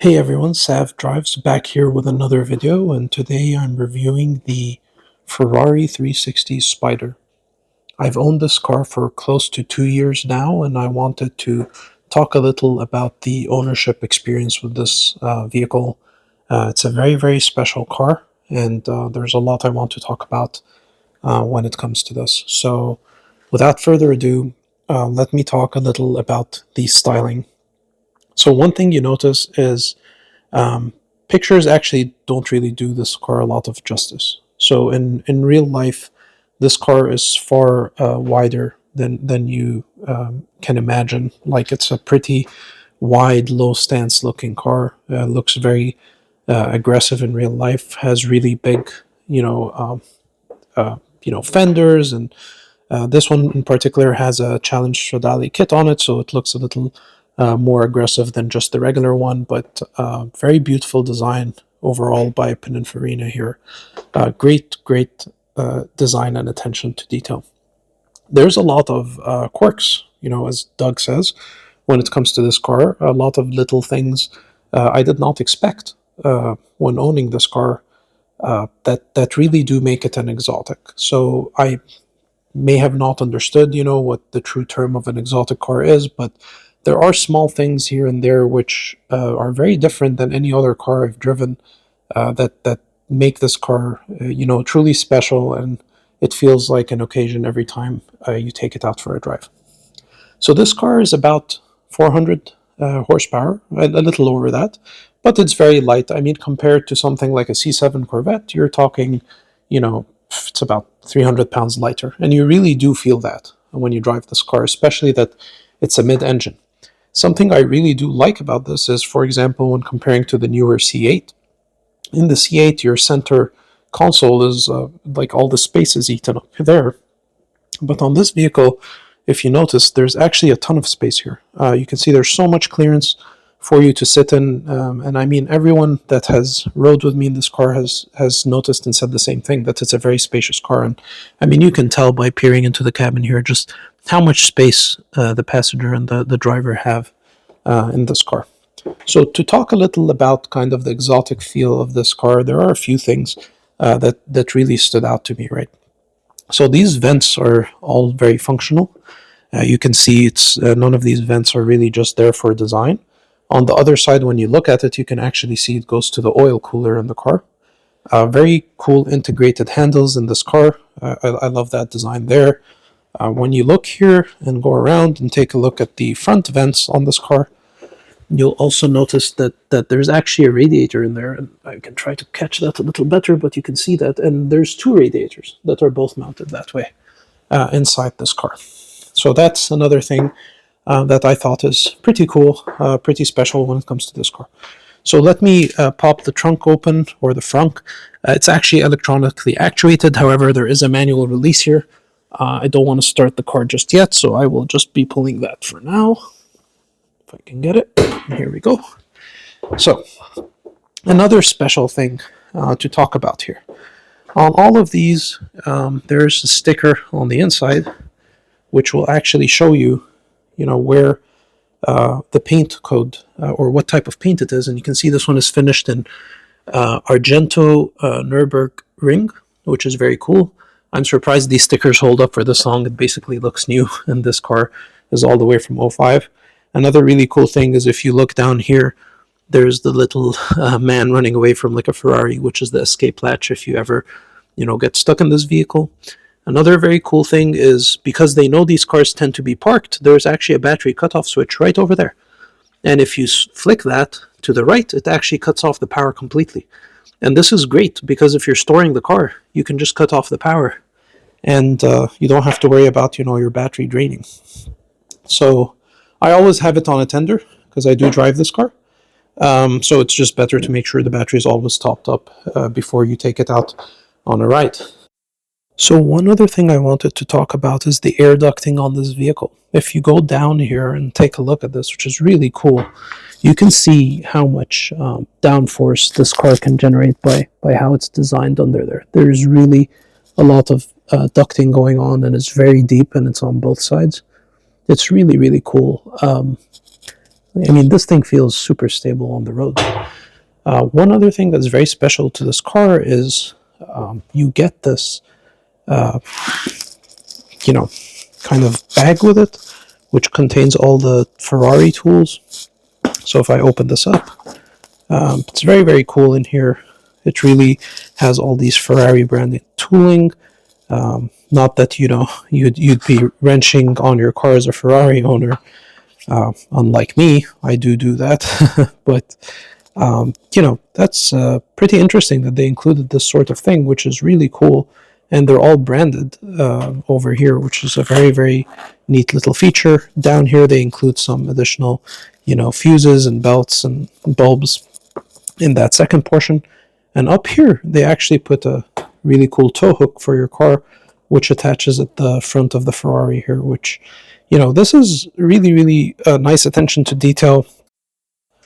Hey everyone, Sav Drives back here with another video, and today I'm reviewing the Ferrari 360 Spider. I've owned this car for close to 2 years now, and I wanted to talk a little about the ownership experience with this vehicle. It's a very, very special car, and there's a lot I want to talk about when it comes to this. So, without further ado, let me talk a little about the styling. So, one thing you notice is um, pictures actually don't really do this car a lot of justice. So in real life, this car is far wider than you can imagine. Like it's a pretty wide, low stance looking car. Looks very aggressive in real life. Has really big, fenders, and this one in particular has a Challenge Stradale kit on it, so it looks a little more aggressive than just the regular one, but very beautiful design overall by Pininfarina here. Great design and attention to detail. There's a lot of quirks, as Doug says, when it comes to this car. A lot of little things I did not expect when owning this car that really do make it an exotic. So I may have not understood, what the true term of an exotic car is, but there are small things here and there which are very different than any other car I've driven that make this car, truly special, and it feels like an occasion every time you take it out for a drive. So this car is about 400 horsepower, a little over that, but it's very light. I mean, compared to something like a C7 Corvette, you're talking, it's about 300 pounds lighter. And you really do feel that when you drive this car, especially that it's a mid-engine. Something I really do like about this is, for example, when comparing to the newer C8, in the C8, your center console is like all the space is eaten up there. But on this vehicle, if you notice, there's actually a ton of space here. You can see there's so much clearance for you to sit in, and I mean, everyone that has rode with me in this car has noticed and said the same thing, that it's a very spacious car. And I mean, you can tell by peering into the cabin here just how much space the passenger and the driver have in this car. So to talk a little about kind of the exotic feel of this car, there are a few things that really stood out to me, right? So these vents are all very functional. You can see it's none of these vents are really just there for design. On the other side, when you look at it, you can actually see it goes to the oil cooler in the car. Very cool integrated handles in this car. I love that design there. When you look here and go around and take a look at the front vents on this car, you'll also notice that there's actually a radiator in there, and I can try to catch that a little better, but you can see that, and there's two radiators that are both mounted that way inside this car. So that's another thing that I thought is pretty cool, pretty special when it comes to this car. So let me pop the trunk open, or the frunk. It's actually electronically actuated, however, there is a manual release here. I don't want to start the car just yet, so I will just be pulling that for now. If I can get it. Here we go. So, another special thing to talk about here. On all of these, there's a sticker on the inside, which will actually show you, where the paint code or what type of paint it is. And you can see this one is finished in Argento Nürburgring, which is very cool. I'm surprised these stickers hold up for this long. It basically looks new, and this car is all the way from 05. Another really cool thing is if you look down here, there's the little man running away from like a Ferrari, which is the escape latch if you ever, get stuck in this vehicle. Another very cool thing is because they know these cars tend to be parked, there's actually a battery cutoff switch right over there. And if you flick that to the right, it actually cuts off the power completely. And this is great because if you're storing the car, you can just cut off the power and you don't have to worry about, your battery draining. So I always have it on a tender because I do drive this car. So it's just better to make sure the battery is always topped up before you take it out on a ride. So one other thing I wanted to talk about is the air ducting on this vehicle. If you go down here and take a look at this, which is really cool, you can see how much downforce this car can generate by how it's designed under there. There's really a lot of ducting going on, and it's very deep, and it's on both sides. It's really, really cool. I mean, this thing feels super stable on the road. One other thing that's very special to this car is you get this, you know, kind of bag with it, which contains all the Ferrari tools. So if I open this up, it's very, very cool in here. It really has all these Ferrari branded tooling. Not that, you know, you'd be wrenching on your car as a Ferrari owner. Unlike me, I do that. But, you know, that's pretty interesting that they included this sort of thing, which is really cool. And they're all branded over here, which is a very, very neat little feature. Down here, they include some additional, you know, fuses and belts and bulbs in that second portion. And up here, they actually put a really cool tow hook for your car, which attaches at the front of the Ferrari here, which, you know, this is really, really nice attention to detail.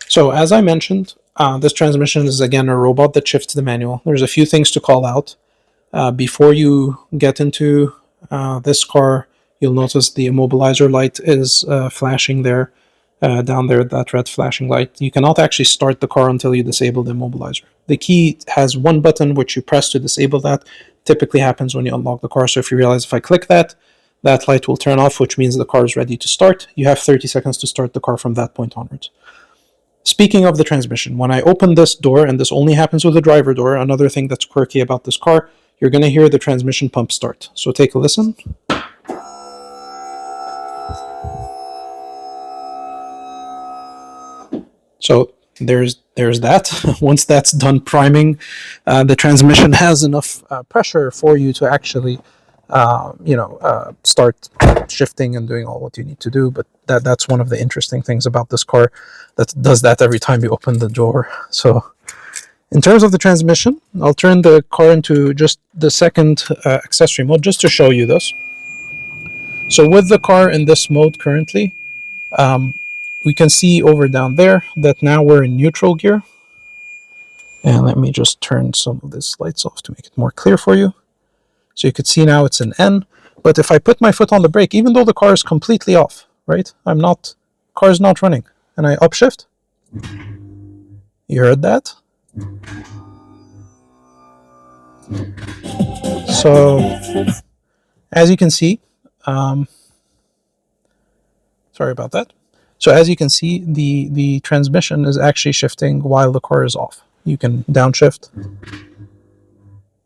So as I mentioned, this transmission is again a robot that shifts the manual. There's a few things to call out. Before you get into this car, you'll notice the immobilizer light is flashing there, down there, that red flashing light. You cannot actually start the car until you disable the immobilizer. The key has one button which you press to disable that. Typically happens when you unlock the car. So if you realize if I click that, that light will turn off, which means the car is ready to start. You have 30 seconds to start the car from that point onwards. Speaking of the transmission, when I open this door, and this only happens with the driver door, another thing that's quirky about this car, you're going to hear the transmission pump start. So take a listen. So there's that. Once that's done priming, the transmission has enough pressure for you to actually start shifting and doing all what you need to do. But that's one of the interesting things about this car, that does that every time you open the door. So in terms of the transmission, I'll turn the car into just the second accessory mode just to show you this. So with the car in this mode currently, we can see over down there that now we're in neutral gear. And let me just turn some of these lights off to make it more clear for you. So you could see now it's an N. But if I put my foot on the brake, even though the car is completely off, right? Car is not running. And I upshift. You heard that? So, as you can see, sorry about that. So as you can see, the transmission is actually shifting while the car is off. You can downshift.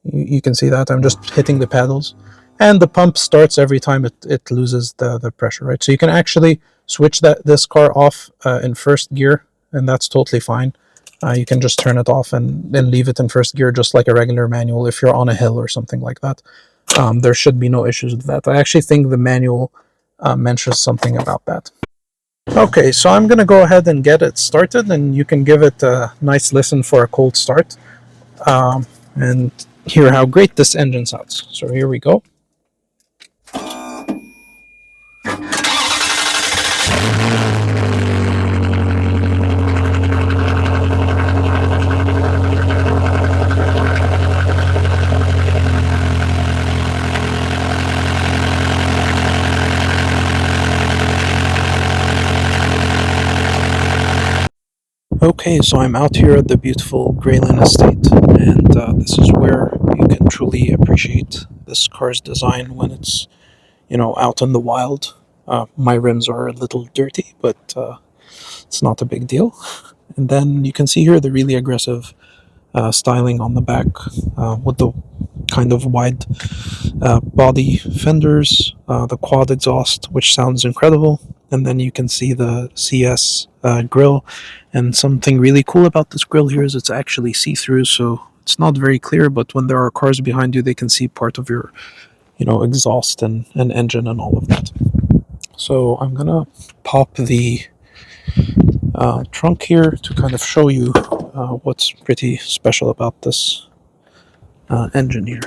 You can see that I'm just hitting the pedals, and the pump starts every time it loses the pressure, right? So you can actually switch this car off in first gear, and that's totally fine. You can just turn it off and leave it in first gear, just like a regular manual if you're on a hill or something like that. There should be no issues with that. I actually think the manual mentions something about that. Okay, so I'm going to go ahead and get it started, and you can give it a nice listen for a cold start and hear how great this engine sounds. So here we go. Okay, so I'm out here at the beautiful Greyland estate, and this is where you can truly appreciate this car's design when it's, out in the wild. My rims are a little dirty, but it's not a big deal. And then you can see here the really aggressive styling on the back with the kind of wide body fenders, the quad exhaust, which sounds incredible. And then you can see the CS grille. And something really cool about this grille here is it's actually see-through, so it's not very clear, but when there are cars behind you, they can see part of your, exhaust and engine and all of that. So I'm gonna pop the trunk here to kind of show you what's pretty special about this engine here.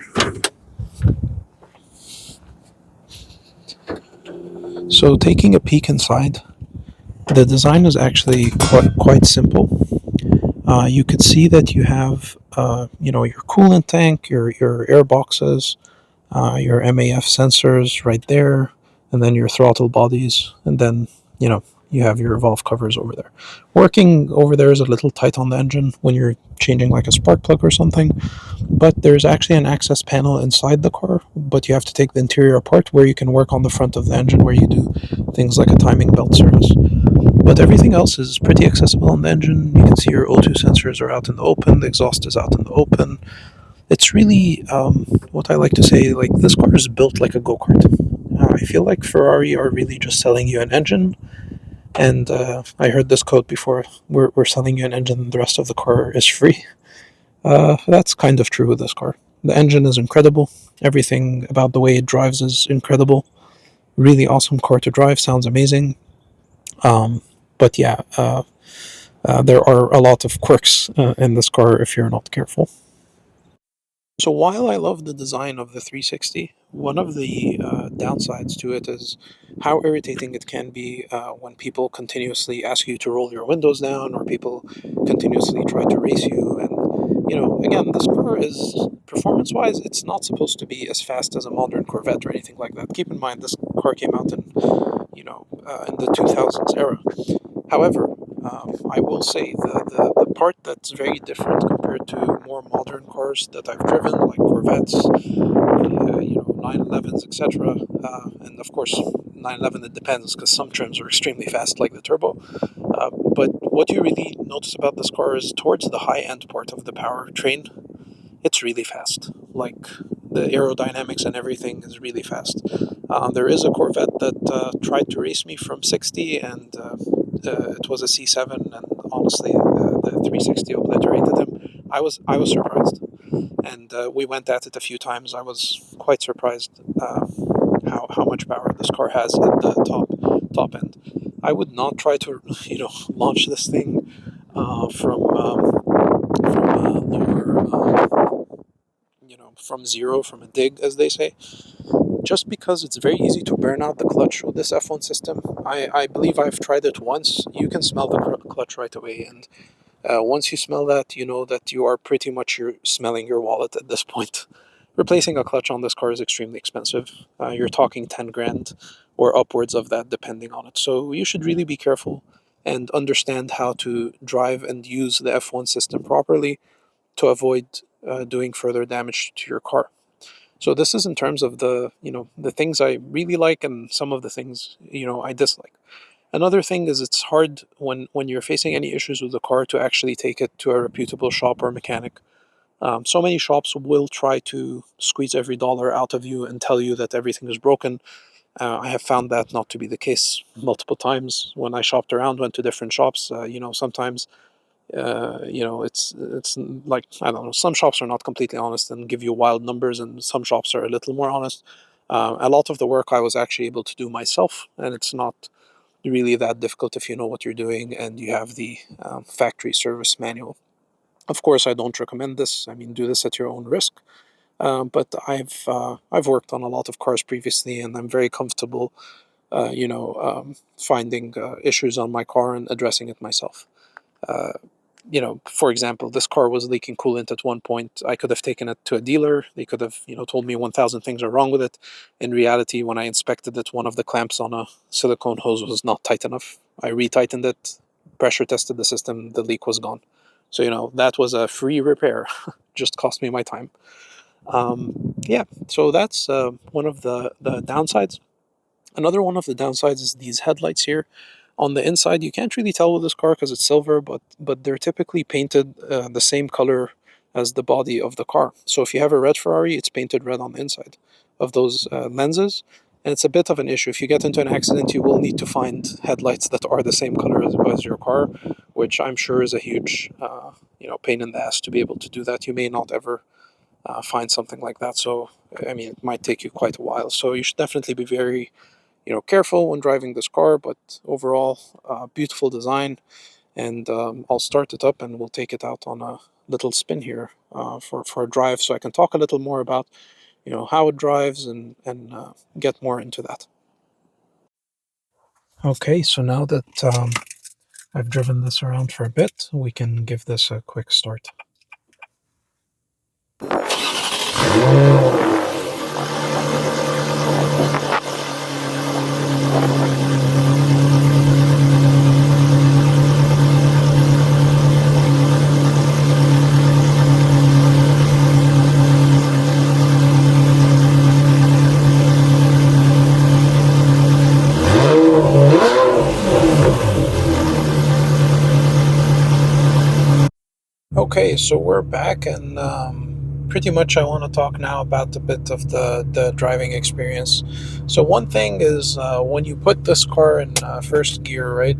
So taking a peek inside, the design is actually quite simple. You could see that you have, your coolant tank, your air boxes, your MAF sensors right there, and then your throttle bodies, and then, you have your valve covers over there. Working over there is a little tight on the engine when you're changing like a spark plug or something, but there's actually an access panel inside the car, but you have to take the interior apart where you can work on the front of the engine where you do things like a timing belt service. But everything else is pretty accessible on the engine. You can see your O2 sensors are out in the open, the exhaust is out in the open. It's really what I like to say, like this car is built like a go-kart. I feel like Ferrari are really just selling you an engine, and I heard this quote before, we're selling you an engine and the rest of the car is free. That's kind of true with this car. The engine is incredible. Everything about the way it drives is incredible. Really awesome car to drive, sounds amazing. Um, but yeah, there are a lot of quirks in this car if you're not careful. So while I love the design of the 360, one of the downsides to it is how irritating it can be when people continuously ask you to roll your windows down, or people continuously try to race you. And again, this car is performance-wise, it's not supposed to be as fast as a modern Corvette or anything like that. Keep in mind, this car came out in the 2000s era. However, I will say the part that's very different compared to more modern cars that I've driven, like Corvettes, 911s, etc. And of course, 911 it depends because some trims are extremely fast, like the turbo. But what you really notice about this car is towards the high end part of the powertrain, it's really fast. Like the aerodynamics and everything is really fast. There is a Corvette that tried to race me from 60, and it was a C7, and honestly, the 360 obliterated him. I was surprised, and we went at it a few times. I was quite surprised how much power this car has at the top end. I would not try to launch this thing from lower from zero, from a dig, as they say, just because it's very easy to burn out the clutch with this F1 system. I believe I've tried it once. You can smell the clutch right away, and once you smell that, you know that you are pretty much smelling your wallet at this point. Replacing a clutch on this car is extremely expensive. You're talking 10 grand or upwards of that, depending on it. So you should really be careful and understand how to drive and use the F1 system properly to avoid doing further damage to your car. So this is in terms of the things I really like and some of the things I dislike. Another thing is it's hard when you're facing any issues with the car to actually take it to a reputable shop or mechanic. So many shops will try to squeeze every dollar out of you and tell you that everything is broken. I have found that not to be the case multiple times when I shopped around, went to different shops. Sometimes it's like, I don't know, some shops are not completely honest and give you wild numbers, and some shops are a little more honest. A lot of the work I was actually able to do myself, and it's not really that difficult if you know what you're doing and you have the factory service manual. Of course, I don't recommend this. I mean, do this at your own risk. But I've worked on a lot of cars previously, and I'm very comfortable, finding issues on my car and addressing it myself. Uh, for example, this car was leaking coolant at one point. I could have taken it to a dealer. They could have, told me 1,000 things are wrong with it. In reality, when I inspected it, one of the clamps on a silicone hose was not tight enough. I retightened it, pressure tested the system, the leak was gone. So, that was a free repair. Just cost me my time. Yeah, so that's one of the downsides. Another one of the downsides is these headlights here. On the inside, you can't really tell with this car because it's silver, but they're typically painted the same color as the body of the car. So if you have a red Ferrari, it's painted red on the inside of those lenses, and it's a bit of an issue. If you get into an accident, you will need to find headlights that are the same color as your car, which I'm sure is a huge pain in the ass to be able to do that. You may not ever find something like that. So I mean, it might take you quite a while. So you should definitely be very careful when driving this car, but overall, beautiful design. And I'll start it up and we'll take it out on a little spin here for a drive, so I can talk a little more about how it drives and get more into that. Okay, so now that I've driven this around for a bit, we can give this a quick start. Okay, so we're back, and pretty much I want to talk now about a bit of the driving experience. So one thing is when you put this car in first gear, right?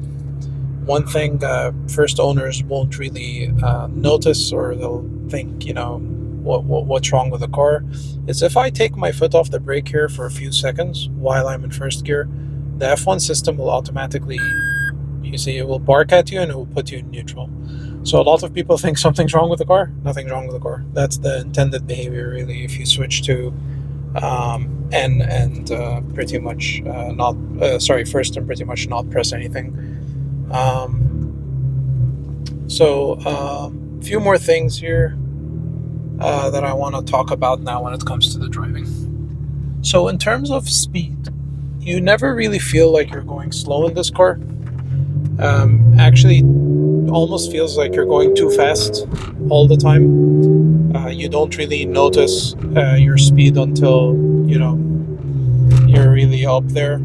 One thing first owners won't really notice, or they'll think, what's wrong with the car, is if I take my foot off the brake here for a few seconds while I'm in first gear, the F1 system will automatically, you see, it will bark at you and it will put you in neutral. So a lot of people think something's wrong with the car. Nothing's wrong with the car. That's the intended behavior, really. If you switch to pretty much not first, and pretty much not press anything. A few more things here that I want to talk about now when it comes to the driving. So in terms of speed, you never really feel like you're going slow in this car. Actually, almost feels like you're going too fast all the time. You don't really notice your speed until you're really up there.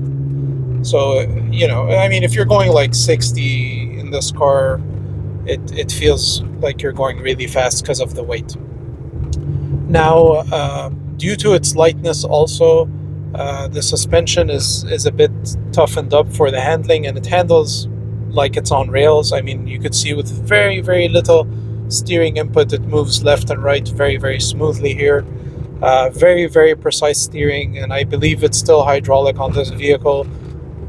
So I mean, if you're going like 60 in this car, it feels like you're going really fast because of the weight. Now, due to its lightness, also the suspension is a bit toughened up for the handling, and it handles like it's on rails. I mean, you could see with very, very little steering input, it moves left and right very, very smoothly here. Very, very precise steering, and I believe it's still hydraulic on this vehicle.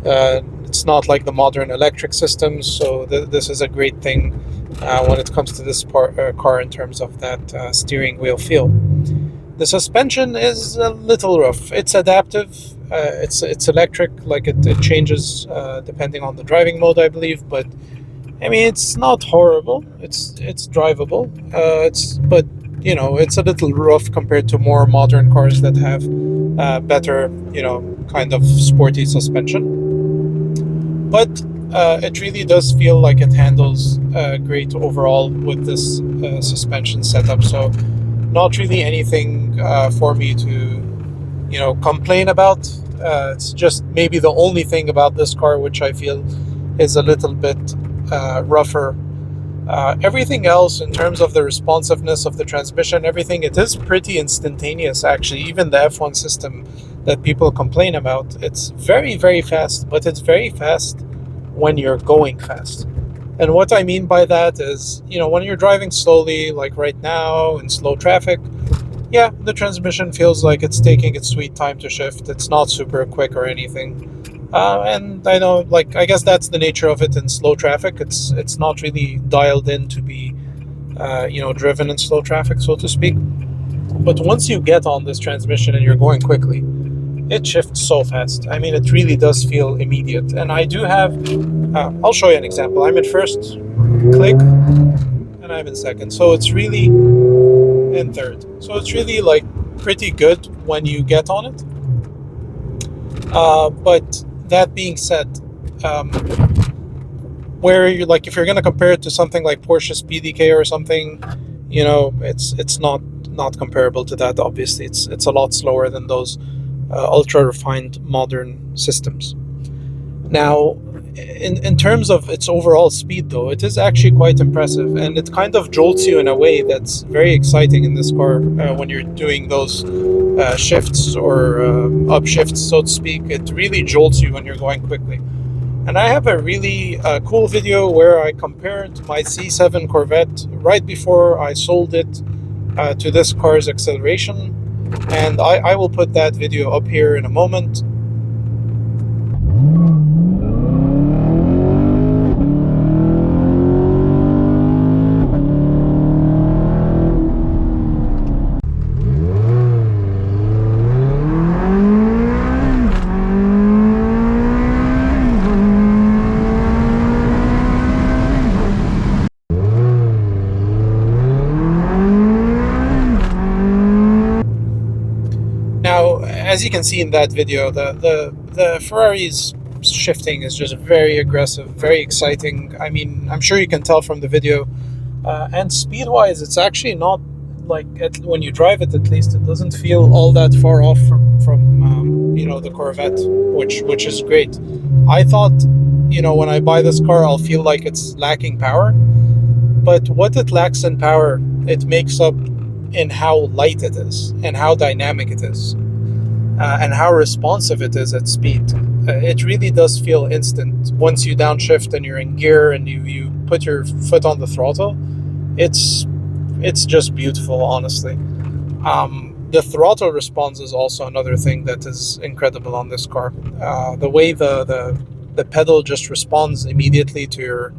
It's not like the modern electric systems, so this is a great thing when it comes to this car in terms of that steering wheel feel. The suspension is a little rough. It's adaptive. It's electric, like it changes depending on the driving mode, I believe. But I mean, it's not horrible. It's drivable. But it's a little rough compared to more modern cars that have better, kind of sporty suspension. But it really does feel like it handles great overall with this suspension setup. So not really anything for me to complain about. It's just maybe the only thing about this car which I feel is a little bit rougher. Everything else, in terms of the responsiveness of the transmission, everything, it is pretty instantaneous, actually. Even the F1 system that people complain about, it's very, very fast, but it's very fast when you're going fast. And what I mean by that is, when you're driving slowly, like right now in slow traffic, yeah, the transmission feels like it's taking its sweet time to shift. It's not super quick or anything. And I know, I guess that's the nature of it in slow traffic. It's not really dialed in to be, driven in slow traffic, so to speak. But once you get on this transmission and you're going quickly, it shifts so fast. I mean, it really does feel immediate. And I do have, I'll show you an example. I'm in first, click, and I'm in second. So it's really in third. So it's really pretty good when you get on it. But that being said, where you're if you're going to compare it to something like Porsche's PDK or something, it's not comparable to that. Obviously, it's a lot slower than those ultra refined modern systems. Now, in terms of its overall speed, though, it is actually quite impressive, and it kind of jolts you in a way that's very exciting in this car when you're doing those shifts or upshifts, so to speak. It really jolts you when you're going quickly. And I have a really cool video where I compared my C7 Corvette right before I sold it to this car's acceleration, and I will put that video up here in a moment. Now, as you can see in that video, the Ferrari's shifting is just very aggressive, very exciting. I mean, I'm sure you can tell from the video. And speed-wise, it's actually not when you drive it, at least, it doesn't feel all that far off from the Corvette, which is great. I thought, when I buy this car, I'll feel like it's lacking power. but what it lacks in power, it makes up in how light it is and how dynamic it is, and how responsive it is at speed. It really does feel instant. Once you downshift and you're in gear and you put your foot on the throttle, it's just beautiful, honestly. The throttle response is also another thing that is incredible on this car. The way the pedal just responds immediately to your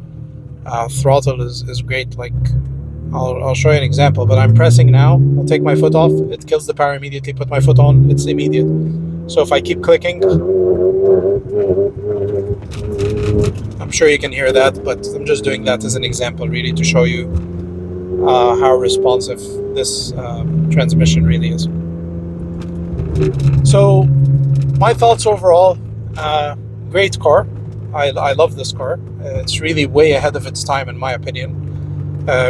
throttle is great. Like, I'll show you an example, but I'm pressing now, I'll take my foot off, it kills the power immediately, put my foot on, it's immediate. So if I keep clicking, I'm sure you can hear that, but I'm just doing that as an example, really, to show you how responsive this transmission really is. So my thoughts overall, great car. I love this car. It's really way ahead of its time, in my opinion.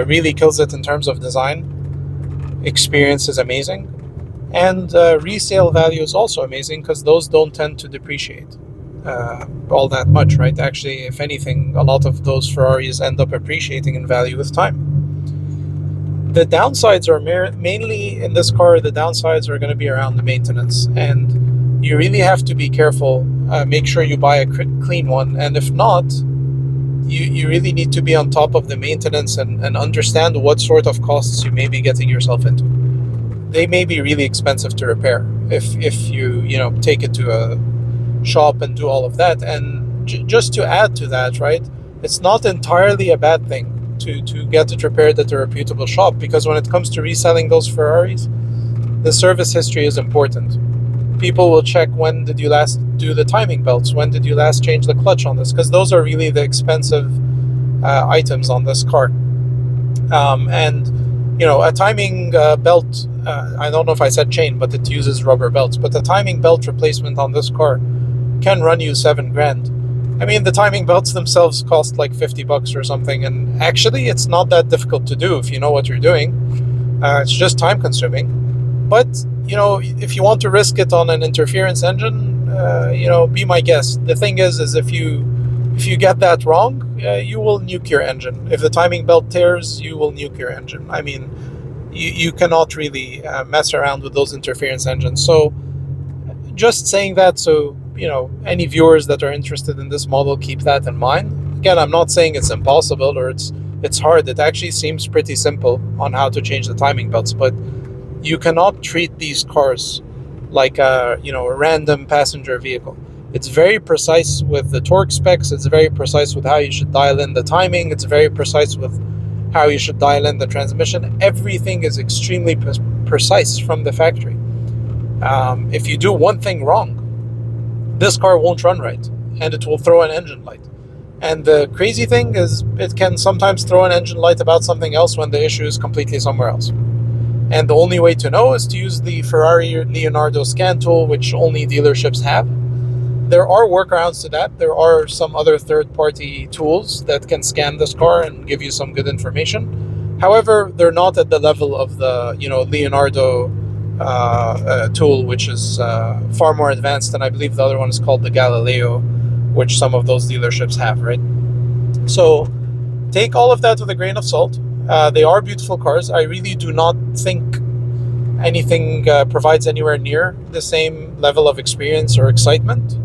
Really kills it in terms of design. Experience is amazing. And resale value is also amazing, because those don't tend to depreciate all that much, right? Actually, if anything, a lot of those Ferraris end up appreciating in value with time. The downsides are mainly in this car, the downsides are going to be around the maintenance. And you really have to be careful. Make sure you buy a clean one. And if not, you really need to be on top of the maintenance and understand what sort of costs you may be getting yourself into. They may be really expensive to repair if you take it to a shop and do all of that. And just to add to that, right, it's not entirely a bad thing to get it repaired at a reputable shop, because when it comes to reselling those Ferraris, the service history is important. People will check, when did you last do the timing belts, when did you last change the clutch on this, because those are really the expensive items on this car. And a timing belt, I don't know if I said chain, but it uses rubber belts, but the timing belt replacement on this car can run you $7,000. I mean, the timing belts themselves cost like $50 or something, and actually it's not that difficult to do if you know what you're doing. It's just time consuming. But if you want to risk it on an interference engine, be my guest. The thing is if you get that wrong, you will nuke your engine. If the timing belt tears, you will nuke your engine. I mean, you cannot really mess around with those interference engines. So just saying that, so any viewers that are interested in this model, keep that in mind. Again, I'm not saying it's impossible or it's hard. It actually seems pretty simple on how to change the timing belts, but you cannot treat these cars like a random passenger vehicle. It's very precise with the torque specs. It's very precise with how you should dial in the timing. It's very precise with how you should dial in the transmission. Everything is extremely precise from the factory. If you do one thing wrong, this car won't run right, and it will throw an engine light. And the crazy thing is, it can sometimes throw an engine light about something else when the issue is completely somewhere else. And the only way to know is to use the Ferrari Leonardo scan tool, which only dealerships have. There are workarounds to that. There are some other third-party tools that can scan this car and give you some good information. However, they're not at the level of the Leonardo tool, which is far more advanced, and I believe the other one is called the Galileo, which some of those dealerships have, right? So take all of that with a grain of salt. They are beautiful cars. I really do not think anything provides anywhere near the same level of experience or excitement.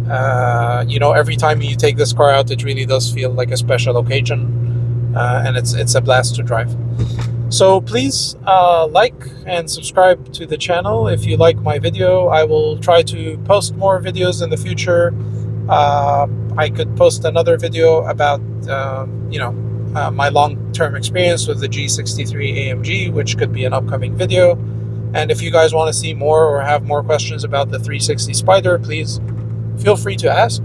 Every time you take this car out, it really does feel like a special occasion, and it's a blast to drive. So please like and subscribe to the channel if you like my video. I will try to post more videos in the future. I could post another video about my long-term experience with the G63 AMG, which could be an upcoming video. And if you guys want to see more or have more questions about the 360 Spider, please feel free to ask.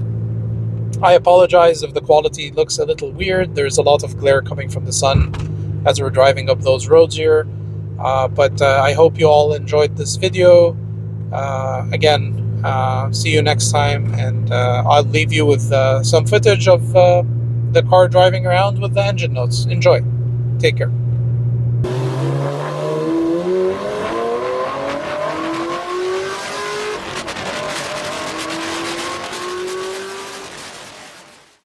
I apologize if the quality looks a little weird. There's a lot of glare coming from the sun as we're driving up those roads here. But I hope you all enjoyed this video. Again, see you next time, and I'll leave you with some footage of the car driving around with the engine notes. Enjoy. Take care.